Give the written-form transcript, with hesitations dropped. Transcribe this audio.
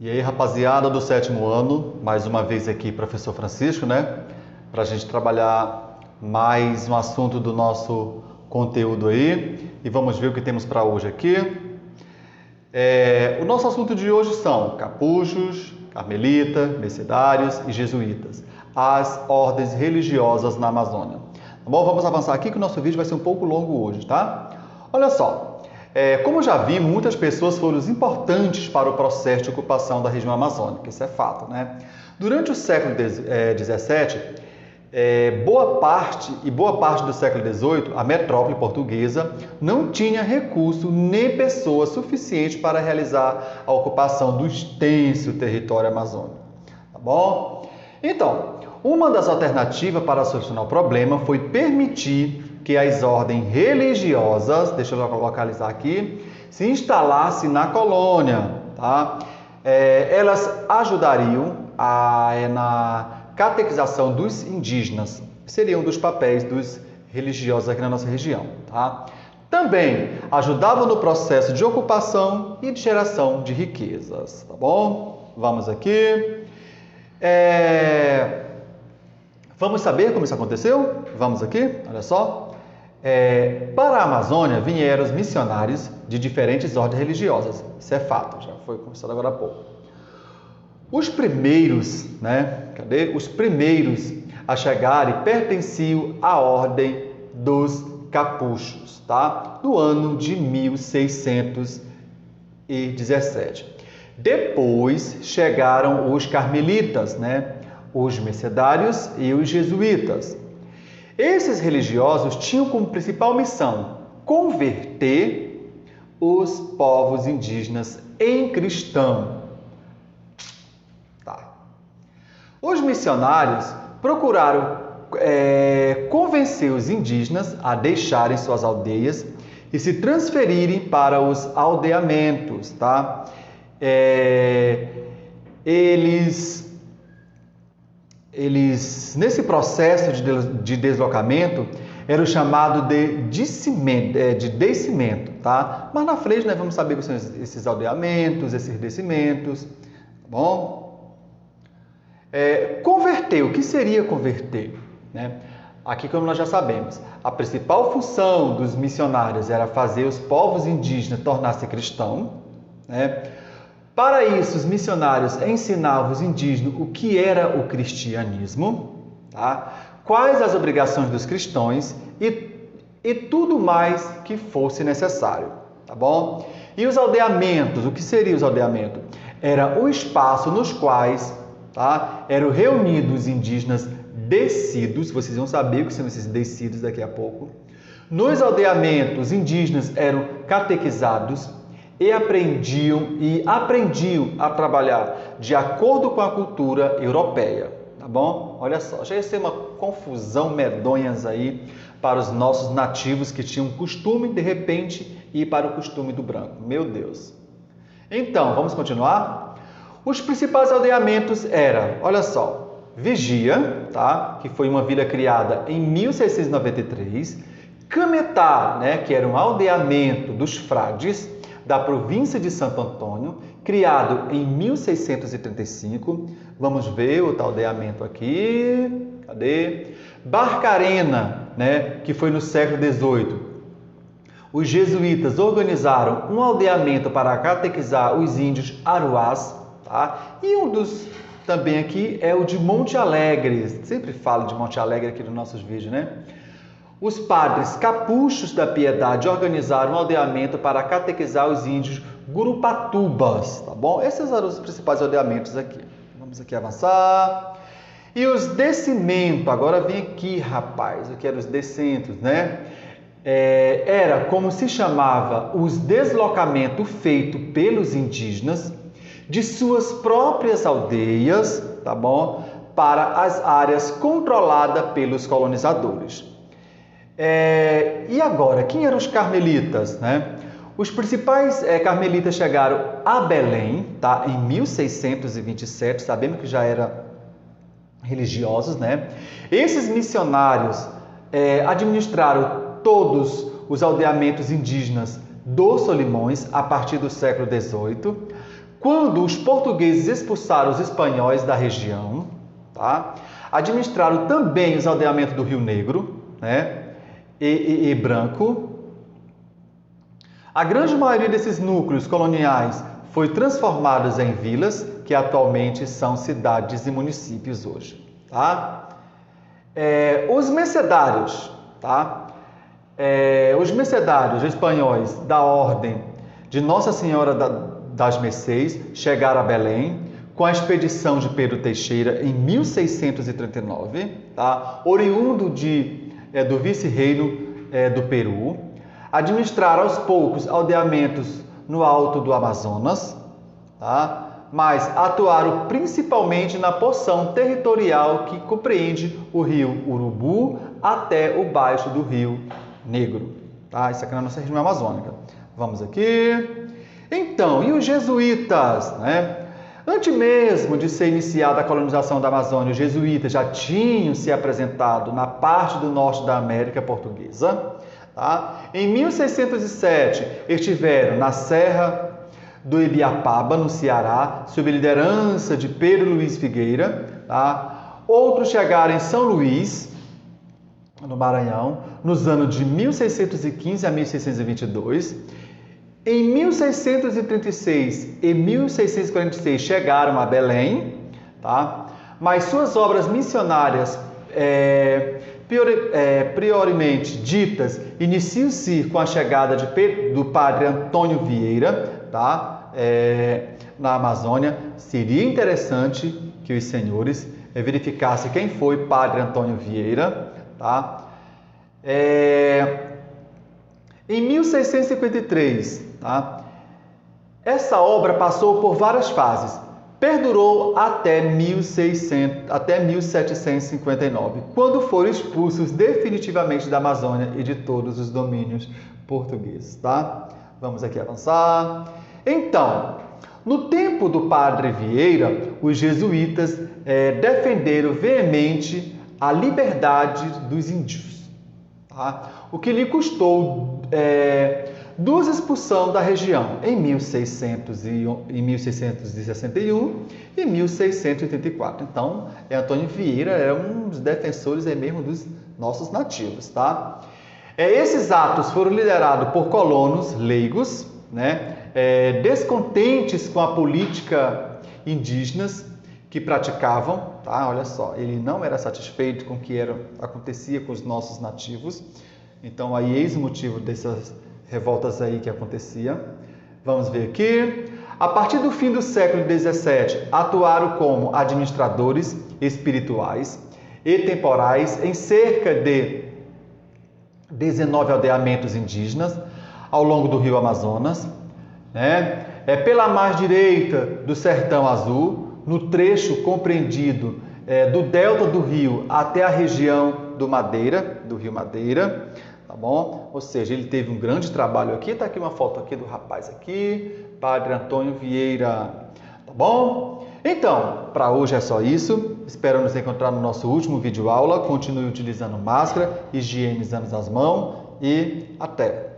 E aí, rapaziada do 7º ano, mais uma vez aqui, professor Francisco, né? Para a gente trabalhar mais um assunto do nosso conteúdo aí. E vamos ver o que temos para hoje aqui. O nosso assunto de hoje são capuchos, carmelita, mercedários e jesuítas, as ordens religiosas na Amazônia. Tá bom? Vamos avançar aqui que o nosso vídeo vai ser um pouco longo hoje, tá? Olha só. Como já vi, muitas pessoas foram importantes para o processo de ocupação da região amazônica, isso é fato, né? Durante o século XVII, boa parte do século XVIII, a metrópole portuguesa não tinha recurso nem pessoas suficientes para realizar a ocupação do extenso território amazônico, tá bom? Então, uma das alternativas para solucionar o problema foi permitir que as ordens religiosas, deixa eu localizar aqui, se instalassem na colônia, tá? Elas ajudariam na catequização dos indígenas, seria um dos papéis dos religiosos aqui na nossa região, tá? Também ajudavam no processo de ocupação e de geração de riquezas, tá bom? Vamos aqui. Vamos saber como isso aconteceu? Vamos aqui, olha só. Para a Amazônia vieram os missionários de diferentes ordens religiosas. Isso é fato, já foi conversado agora há pouco. Os primeiros, Os primeiros a chegarem pertenciam à ordem dos capuchos, tá? Do ano de 1617. Depois chegaram os carmelitas, os mercedários e os jesuítas. Esses religiosos tinham como principal missão converter os povos indígenas em cristão. Tá. Os missionários procuraram convencer os indígenas a deixarem suas aldeias e se transferirem para os aldeamentos, tá? Eles, nesse processo de deslocamento, eram chamados de descimento, tá? Mas na frente nós vamos saber o que são esses aldeamentos, esses descimentos, tá bom? Converter, o que seria converter? Aqui, como nós já sabemos, a principal função dos missionários era fazer os povos indígenas tornar-se cristãos, Para isso, os missionários ensinavam os indígenas o que era o cristianismo, tá? Quais as obrigações dos cristãos e tudo mais que fosse necessário, tá bom? E os aldeamentos, o que seria os aldeamentos? Era o espaço nos quais, tá, eram reunidos os indígenas descidos, vocês vão saber o que são esses descidos daqui a pouco. Nos aldeamentos, os indígenas eram catequizados e aprendiam a trabalhar de acordo com a cultura europeia, tá bom? Olha só, já ia ser uma confusão medonhas aí para os nossos nativos que tinham costume, de repente, ir para o costume do branco. Meu Deus! Então, vamos continuar? Os principais aldeamentos eram, olha só, Vigia, tá? Que foi uma vila criada em 1693, Cametá, que era um aldeamento dos frades, da província de Santo Antônio, criado em 1635. Vamos ver o aldeamento aqui. Cadê? Barcarena, que foi no século XVIII. Os jesuítas organizaram um aldeamento para catequizar os índios aruás, tá? E um dos também aqui é o de Monte Alegre. Sempre falo de Monte Alegre aqui nos nossos vídeos, Os padres capuchos da Piedade organizaram um aldeamento para catequizar os índios gurupatubas, tá bom? Esses eram os principais aldeamentos aqui. Vamos aqui avançar. E os descimentos, agora vem aqui, rapaz, o que eram os descentos, Era como se chamava os deslocamentos feitos pelos indígenas de suas próprias aldeias, tá bom? Para as áreas controladas pelos colonizadores. E agora, quem eram os carmelitas? Os principais carmelitas chegaram a Belém, tá? Em 1627, sabemos que já eram religiosos, Esses missionários administraram todos os aldeamentos indígenas dos Solimões a partir do século XVIII. quando os portugueses expulsaram os espanhóis da região, tá? Administraram também os aldeamentos do Rio Negro, né? e Branco. A grande maioria desses núcleos coloniais foi transformados em vilas, que atualmente são cidades e municípios hoje. Tá? Os mercedários, tá? Os mercedários espanhóis da Ordem de Nossa Senhora das Mercês chegaram a Belém com a expedição de Pedro Teixeira em 1639, tá? Oriundo do vice-reino do Peru. Administraram aos poucos aldeamentos no alto do Amazonas, tá? Mas atuaram principalmente na porção territorial que compreende o rio Urubu até o baixo do rio Negro. Tá? Isso aqui na nossa região amazônica. Vamos aqui. Então, e os jesuítas? Né? Antes mesmo de ser iniciada a colonização da Amazônia, os jesuítas já tinham se apresentado na parte do norte da América Portuguesa. Tá? Em 1607, estiveram na Serra do Ibiapaba, no Ceará, sob liderança de Pedro Luiz Figueira. Tá? Outros chegaram em São Luís, no Maranhão, nos anos de 1615 a 1622. Em 1636 e 1646 chegaram a Belém, tá? Mas suas obras missionárias, priormente ditas, iniciam-se com a chegada do padre Antônio Vieira, tá? Na Amazônia. Seria interessante que os senhores verificassem quem foi padre Antônio Vieira, tá? Em 1653, tá? Essa obra passou por várias fases, perdurou até 1759, quando foram expulsos definitivamente da Amazônia e de todos os domínios portugueses. Tá? Vamos aqui avançar. Então, no tempo do padre Vieira, os jesuítas defenderam veemente a liberdade dos índios, tá? O que lhe custou duas expulsões da região em 1661 e 1684. Então, Antônio Vieira era um dos defensores mesmo dos nossos nativos. Tá? Esses atos foram liderados por colonos leigos, né? Descontentes com a política indígenas que praticavam. Tá? Olha só, ele não era satisfeito com o que acontecia com os nossos nativos. Então, aí eis o motivo dessas revoltas aí que acontecia. Vamos ver aqui. A partir do fim do século XVII, atuaram como administradores espirituais e temporais em cerca de 19 aldeamentos indígenas ao longo do rio Amazonas, né? Pela margem direita do Sertão Azul, no trecho compreendido do delta do rio até a região do rio Madeira. Tá bom? Ou seja, ele teve um grande trabalho aqui. Tá aqui uma foto aqui do rapaz aqui, Padre Antônio Vieira. Tá bom? Então, para hoje é só isso. Espero nos encontrar no nosso último vídeo aula. Continue utilizando máscara, higienizando as mãos e até!